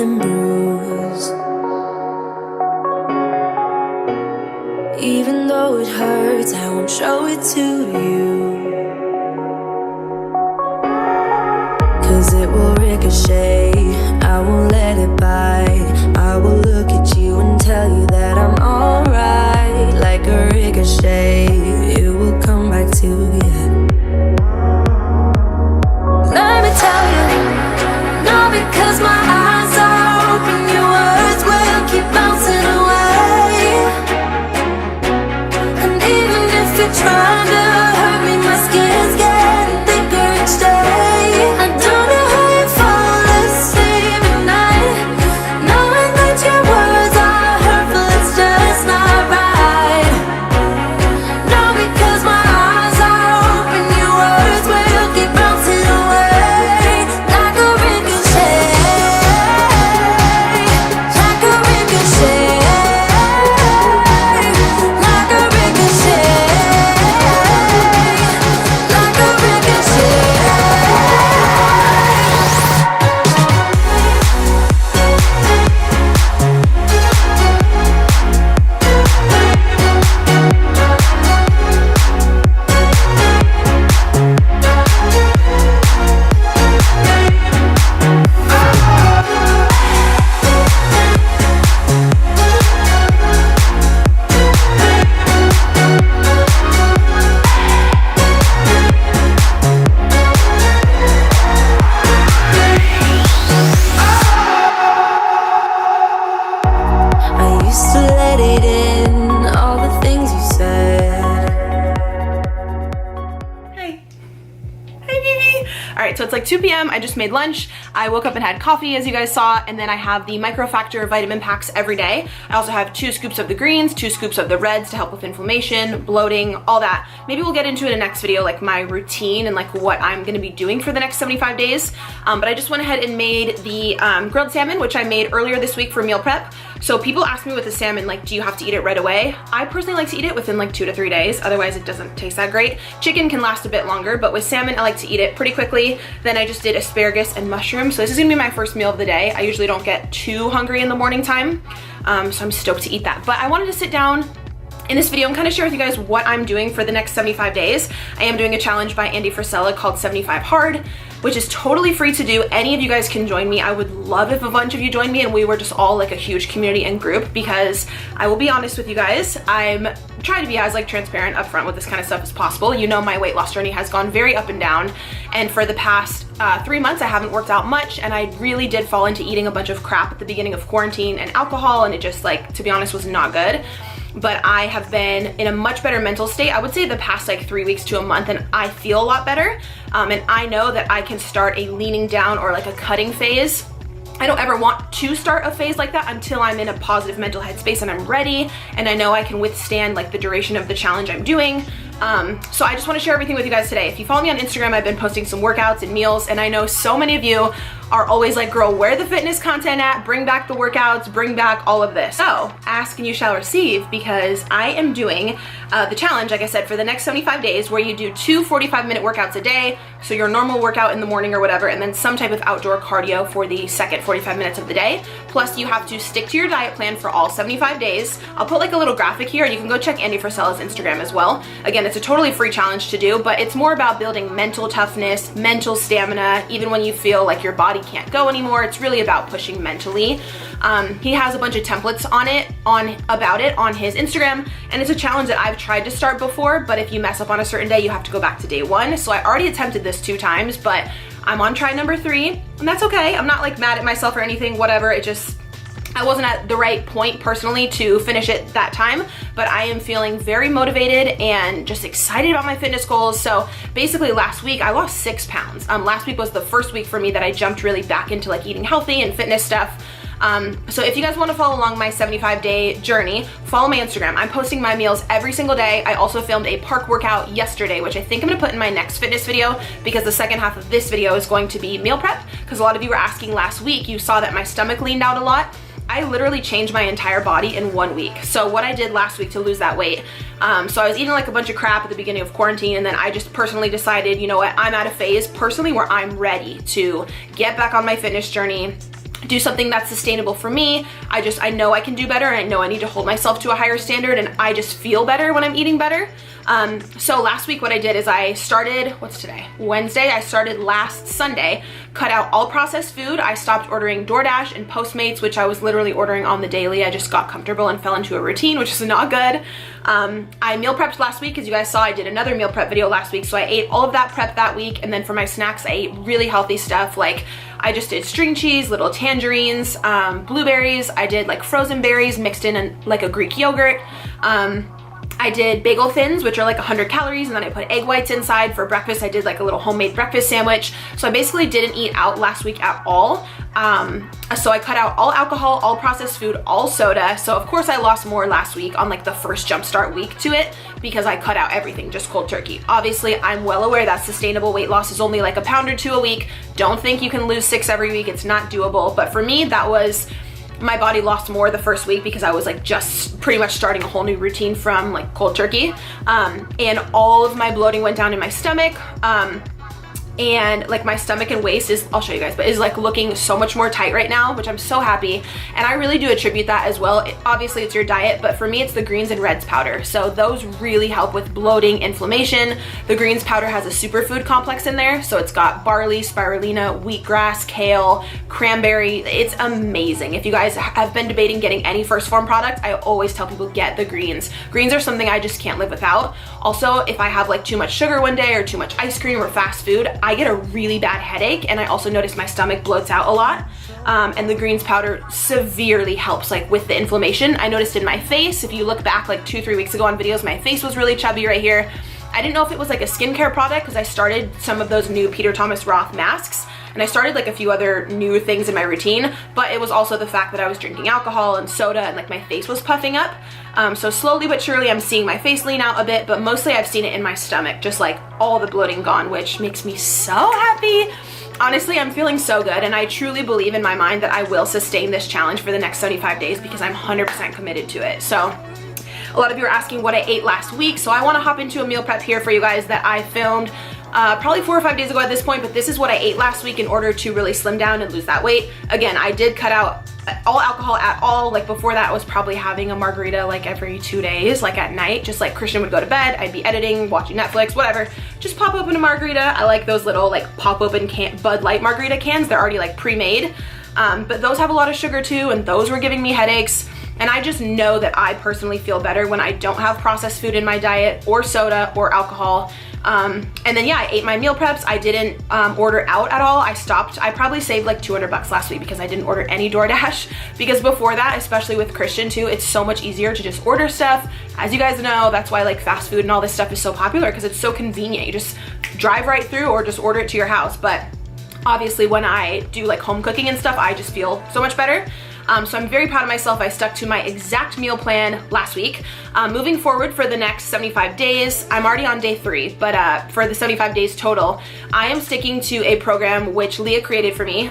and bruised. Even though it hurts, I won't show it to you, 'cause it will ricochet. I won't let it bite. I will look at you and tell you that I'm alright. Like a ricochet, it will come back to you. Let me tell you, no, because my eyes are open, your words will keep bouncing away. And even if you're trying to hurt me, my skin's getting thicker each day. I don't know how you fall asleep at night, knowing that your words are hurtful, it's just not right. No, because my eyes are open, your words will keep bouncing away. Like a ricochet, like a ricochet, like a ricochet, like a ricochet. I used to let it in, all the things you said. Hey. Hey, Vivi. All right, so it's like 2 p.m. I just made lunch. I woke up and had coffee, as you guys saw, and then I have the Microfactor vitamin packs every day. I also have 2 scoops of the greens, 2 scoops of the reds to help with inflammation, bloating, all that. Maybe we'll get into it in a next video, like my routine and like what I'm gonna be doing for the next 75 days. But I just went ahead and made the grilled salmon, which I made earlier this week for meal prep. So people ask me with the salmon, like, do you have to eat it right away? I personally like to eat it within like 2 to 3 days. Otherwise it doesn't taste that great. Chicken can last a bit longer, but with salmon, I like to eat it pretty quickly. Then I just did asparagus and mushrooms. So this is gonna be my first meal of the day. I usually don't get too hungry in the morning time. So I'm stoked to eat that. But I wanted to sit down in this video and kind of share with you guys what I'm doing for the next 75 days. I am doing a challenge by Andy Frisella called 75 Hard, which is totally free to do. Any of you guys can join me. I would love if a bunch of you joined me and we were just all like a huge community and group, because I will be honest with you guys, I'm trying to be as like transparent upfront with this kind of stuff as possible. You know, my weight loss journey has gone very up and down, and for the past 3 months I haven't worked out much, and I really did fall into eating a bunch of crap at the beginning of quarantine and alcohol, and it just, like, to be honest, was not good. But I have been in a much better mental state, I would say the past like 3 weeks to a month, and I feel a lot better. And I know that I can start a leaning down or like a cutting phase. I don't ever want to start a phase like that until I'm in a positive mental headspace and I'm ready, and I know I can withstand like the duration of the challenge I'm doing. So I just want to share everything with you guys today. If you follow me on Instagram, I've been posting some workouts and meals, and I know so many of you are always like, girl, where the fitness content at? Bring back the workouts, bring back all of this. So ask and you shall receive, because I am doing the challenge, like I said, for the next 75 days, where you do 2 45-minute workouts a day. So your normal workout in the morning or whatever, and then some type of outdoor cardio for the second 45 minutes of the day. Plus you have to stick to your diet plan for all 75 days. I'll put like a little graphic here. You can go check Andy Frisella's Instagram as well. Again, it's a totally free challenge to do, but it's more about building mental toughness, mental stamina, even when you feel like your body can't go anymore. It's really about pushing mentally. He has a bunch of templates about it on his Instagram, and it's a challenge that I've tried to start before, but if you mess up on a certain day, you have to go back to day 1. So I already attempted this 2 times, but I'm on try number 3, and that's okay. I'm not like mad at myself or anything, whatever. It just, I wasn't at the right point personally to finish it that time, but I am feeling very motivated and just excited about my fitness goals. So basically last week I lost 6 pounds. Last week was the first week for me that I jumped really back into like eating healthy and fitness stuff. So if you guys want to follow along my 75-day journey, follow my Instagram. I'm posting my meals every single day. I also filmed a park workout yesterday, which I think I'm gonna put in my next fitness video, because the second half of this video is going to be meal prep, because a lot of you were asking last week. You saw that my stomach leaned out a lot. I literally changed my entire body in 1 week. So what I did last week to lose that weight, so I was eating like a bunch of crap at the beginning of quarantine, and then I just personally decided, you know what, I'm at a phase personally where I'm ready to get back on my fitness journey. do something that's sustainable for me. I know I can do better, and I know I need to hold myself to a higher standard, and I just feel better when I'm eating better. So last week what I did is I started, what's today? Wednesday. I started last Sunday, cut out all processed food. I stopped ordering DoorDash and Postmates, which I was literally ordering on the daily. I just got comfortable and fell into a routine, which is not good. I meal prepped last week. As you guys saw, I did another meal prep video last week. So I ate all of that prep that week. And then for my snacks, I ate really healthy stuff. Like I just did string cheese, little tangerines, blueberries. I did like frozen berries mixed in like a Greek yogurt. I did bagel thins, which are like 100 calories, and then I put egg whites inside. For breakfast, I did like a little homemade breakfast sandwich. So I basically didn't eat out last week at all. So I cut out all alcohol, all processed food, all soda. So of course I lost more last week on like the first jumpstart week to it because I cut out everything, just cold turkey. Obviously, I'm well aware that sustainable weight loss is only like a pound or two a week. Don't think you can lose 6 every week. It's not doable. But for me, my body lost more the first week because I was like just pretty much starting a whole new routine from like cold turkey. And all of my bloating went down in my stomach. And like my stomach and waist is, I'll show you guys, but is like looking so much more tight right now, which I'm so happy. And I really do attribute that as well. Obviously it's your diet, but for me it's the greens and reds powder. So those really help with bloating, inflammation. The greens powder has a superfood complex in there. So it's got barley, spirulina, wheatgrass, kale, cranberry. It's amazing. If you guys have been debating getting any First Form product, I always tell people get the greens. Greens are something I just can't live without. Also, if I have like too much sugar one day or too much ice cream or fast food, I get a really bad headache, and I also notice my stomach bloats out a lot. And the greens powder severely helps like with the inflammation. I noticed in my face, if you look back like 2-3 weeks ago on videos, my face was really chubby right here. I didn't know if it was like a skincare product because I started some of those new Peter Thomas Roth masks, and I started like a few other new things in my routine, but it was also the fact that I was drinking alcohol and soda and like my face was puffing up. So slowly but surely I'm seeing my face lean out a bit, but mostly I've seen it in my stomach, just like all the bloating gone, which makes me so happy. Honestly, I'm feeling so good, and I truly believe in my mind that I will sustain this challenge for the next 75 days because I'm 100% committed to it. So a lot of you are asking what I ate last week, so I want to hop into a meal prep here for you guys that I filmed probably 4 or 5 days ago at this point, but this is what I ate last week in order to really slim down and lose that weight. Again, I did cut out all alcohol at all. Like before that, I was probably having a margarita like every 2 days, like at night, just like Christian would go to bed, I'd be editing, watching Netflix, whatever, just pop open a margarita. I like those little like pop open Bud Light margarita cans. They're already like pre-made, but those have a lot of sugar too, and those were giving me headaches. And I just know that I personally feel better when I don't have processed food in my diet or soda or alcohol. And then yeah, I ate my meal preps. I didn't order out at all. I stopped. I probably saved like $200 last week because I didn't order any DoorDash, because before that, especially with Christian too, it's so much easier to just order stuff. As you guys know, that's why like fast food and all this stuff is so popular, because it's so convenient. You just drive right through or just order it to your house. But obviously when I do like home cooking and stuff, I just feel so much better. So I'm very proud of myself. I stuck to my exact meal plan last week. Moving forward for the next 75 days, I'm already on day 3, but for the 75 days total, I am sticking to a program which Leah created for me,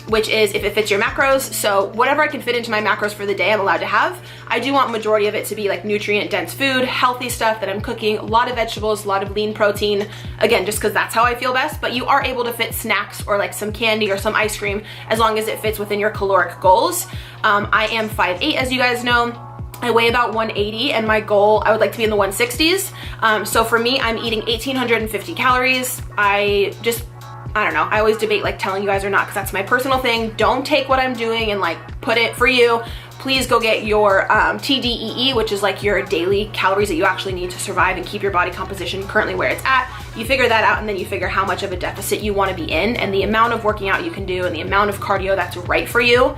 which is if it fits your macros. So whatever I can fit into my macros for the day, I'm allowed to have. I do want majority of it to be like nutrient dense food, healthy stuff that I'm cooking, a lot of vegetables, a lot of lean protein, again, just because that's how I feel best. But you are able to fit snacks or like some candy or some ice cream as long as it fits within your caloric goals. I am 5'8", as you guys know. I weigh about 180, and my goal, I would like to be in the 160s. So for me, I'm eating 1,850 calories. I don't know, I always debate like telling you guys or not, because that's my personal thing. Don't take what I'm doing and like put it for you. Please go get your TDEE, which is like your daily calories that you actually need to survive and keep your body composition currently where it's at. You figure that out, and then you figure how much of a deficit you want to be in and the amount of working out you can do and the amount of cardio that's right for you.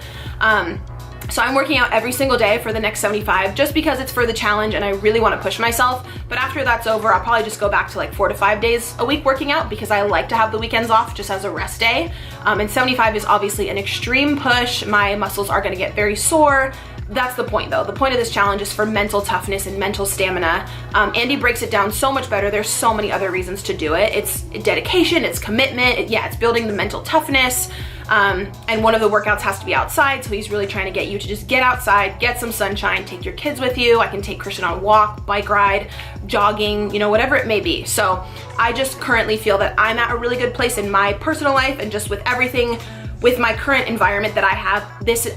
So I'm working out every single day for the next 75 just because it's for the challenge and I really want to push myself. But after that's over, I'll probably just go back to like 4 to 5 days a week working out, because I like to have the weekends off just as a rest day. And 75 is obviously an extreme push. My muscles are going to get very sore. That's the point though. The point of this challenge is for mental toughness and mental stamina. Andy breaks it down so much better. There's so many other reasons to do it. It's dedication, it's commitment, it's building the mental toughness. And one of the workouts has to be outside, so he's really trying to get you to just get outside, get some sunshine, take your kids with you. I can take Christian on a walk, bike ride, jogging, you know, whatever it may be. So I just currently feel that I'm at a really good place in my personal life, and just with everything with my current environment that I have,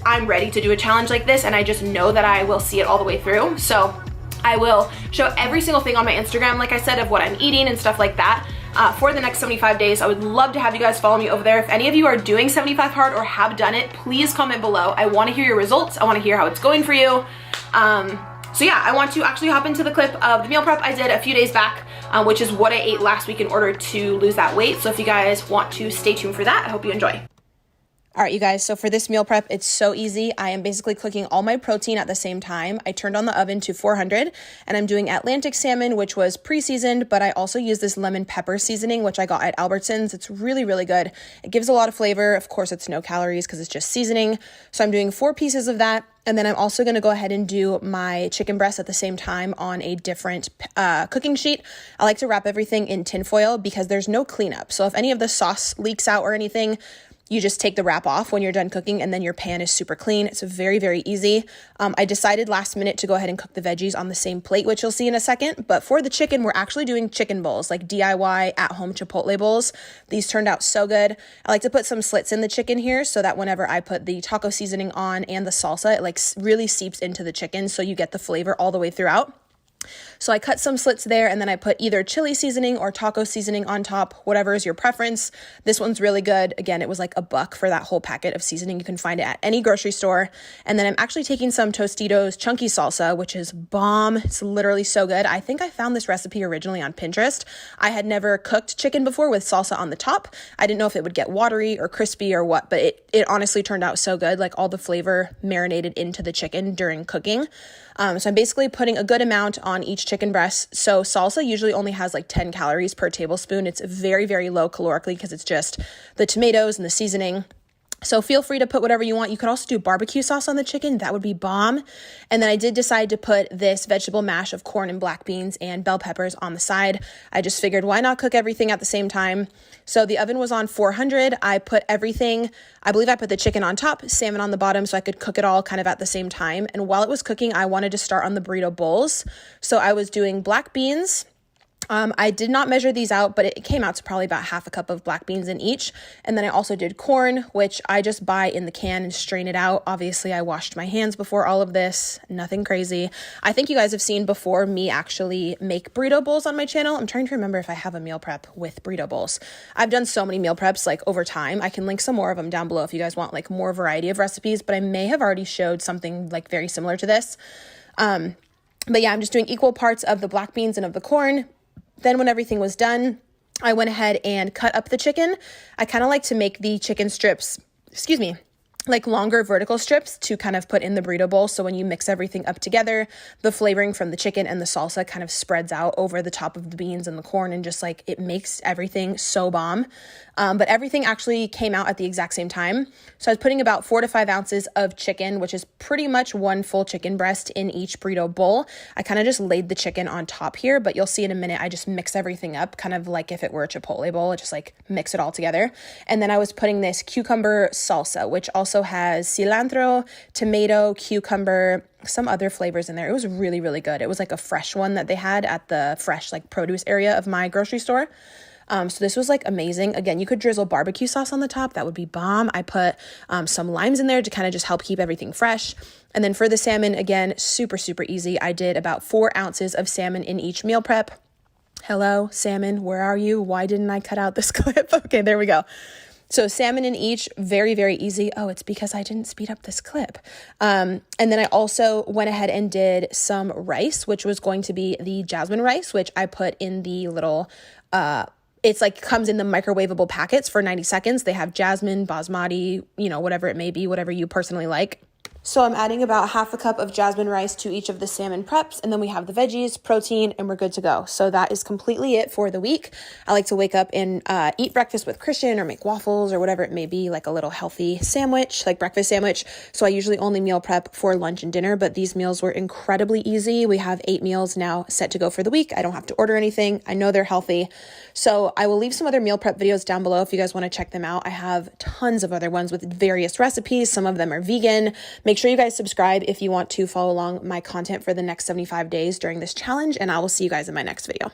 I'm ready to do a challenge like this, and I just know that I will see it all the way through. So I will show every single thing on my Instagram, like I said, of what I'm eating and stuff like that for the next 75 days. I would love to have you guys follow me over there. If any of you are doing 75 hard or have done it, please comment below. I want to hear your results. I want to hear how it's going for you. So yeah, I want to actually hop into the clip of the meal prep I did a few days back, which is what I ate last week in order to lose that weight. So if you guys want to stay tuned for that, I hope you enjoy. All right, you guys, so for this meal prep, it's so easy. I am basically cooking all my protein at the same time. I turned on the oven to 400, and I'm doing Atlantic salmon, which was pre-seasoned, but I also use this lemon pepper seasoning, which I got at Albertsons. It's really, really good. It gives a lot of flavor. Of course, it's no calories because it's just seasoning. So I'm doing 4 pieces of that. And then I'm also going to go ahead and do my chicken breast at the same time on a different cooking sheet. I like to wrap everything in tinfoil because there's no cleanup. So if any of the sauce leaks out or anything, you just take the wrap off when you're done cooking, and then your pan is super clean. It's very, very easy. I decided last minute to go ahead and cook the veggies on the same plate, which you'll see in a second. But for the chicken, we're actually doing chicken bowls, like DIY at-home Chipotle bowls. These turned out so good. I like to put some slits in the chicken here so that whenever I put the taco seasoning on and the salsa, it like really seeps into the chicken so you get the flavor all the way throughout. So I cut some slits there, and then I put either chili seasoning or taco seasoning on top, whatever is your preference. This one's really good. Again, it was like $1 for that whole packet of seasoning. You can find it at any grocery store. And then I'm actually taking some Tostitos chunky salsa, which is bomb. It's literally so good. I think I found this recipe originally on Pinterest. I had never cooked chicken before with salsa on the top. I didn't know if it would get watery or crispy or what, but it honestly turned out so good. Like all the flavor marinated into the chicken during cooking. So I'm basically putting a good amount on each chicken breast. So salsa usually only has like 10 calories per tablespoon. It's very, very low calorically because it's just the tomatoes and the seasoning. So feel free to put whatever you want. You could also do barbecue sauce on the chicken. That would be bomb. And then I did decide to put this vegetable mash of corn and black beans and bell peppers on the side. I just figured, why not cook everything at the same time? So the oven was on 400. I put everything, I believe I put the chicken on top, salmon on the bottom, so I could cook it all kind of at the same time. And while it was cooking, I wanted to start on the burrito bowls. So I was doing black beans. I did not measure these out, but it came out to probably about half a cup of black beans in each. And then I also did corn, which I just buy in the can and strain it out. Obviously, I washed my hands before all of this. Nothing crazy. I think you guys have seen before me actually make burrito bowls on my channel. I'm trying to remember if I have a meal prep with burrito bowls. I've done so many meal preps like over time. I can link some more of them down below if you guys want like more variety of recipes, but I may have already showed something like very similar to this. But yeah, I'm just doing equal parts of the black beans and of the corn. Then when everything was done, I went ahead and cut up the chicken. I kind of like to make the chicken strips, like longer vertical strips to kind of put in the burrito bowl. So when you mix everything up together, the flavoring from the chicken and the salsa kind of spreads out over the top of the beans and the corn, and just like it makes everything so bomb. But everything actually came out at the exact same time. So I was putting about 4 to 5 ounces of chicken, which is pretty much 1 full chicken breast in each burrito bowl. I kind of just laid the chicken on top here, but you'll see in a minute, I just mix everything up kind of like if it were a Chipotle bowl. I just like mix it all together. And then I was putting this cucumber salsa, which also has cilantro, tomato, cucumber, some other flavors in there. It was really, really good. It was like a fresh one that they had at the fresh like produce area of my grocery store. So this was like amazing. Again, you could drizzle barbecue sauce on the top. That would be bomb. I put some limes in there to kind of just help keep everything fresh. And then for the salmon, again, super, super easy. I did about 4 ounces of salmon in each meal prep. Hello, salmon, where are you? Why didn't I cut out this clip? Okay, there we go. So salmon in each, very, very easy. Oh, it's because I didn't speed up this clip. And then I also went ahead and did some rice, which was going to be the jasmine rice, which I put in the little, it's like comes in the microwavable packets for 90 seconds. They have jasmine, basmati, whatever it may be, whatever you personally like. So I'm adding about half a cup of jasmine rice to each of the salmon preps, and then we have the veggies, protein, and we're good to go. So that is completely it for the week. I like to wake up and eat breakfast with Christian or make waffles or whatever it may be, like a little healthy sandwich, like breakfast sandwich. So I usually only meal prep for lunch and dinner, but these meals were incredibly easy. We have 8 meals now set to go for the week. I don't have to order anything. I know they're healthy. So I will leave some other meal prep videos down below if you guys want to check them out. I have tons of other ones with various recipes. Some of them are vegan. Make sure you guys subscribe if you want to follow along my content for the next 75 days during this challenge, and I will see you guys in my next video.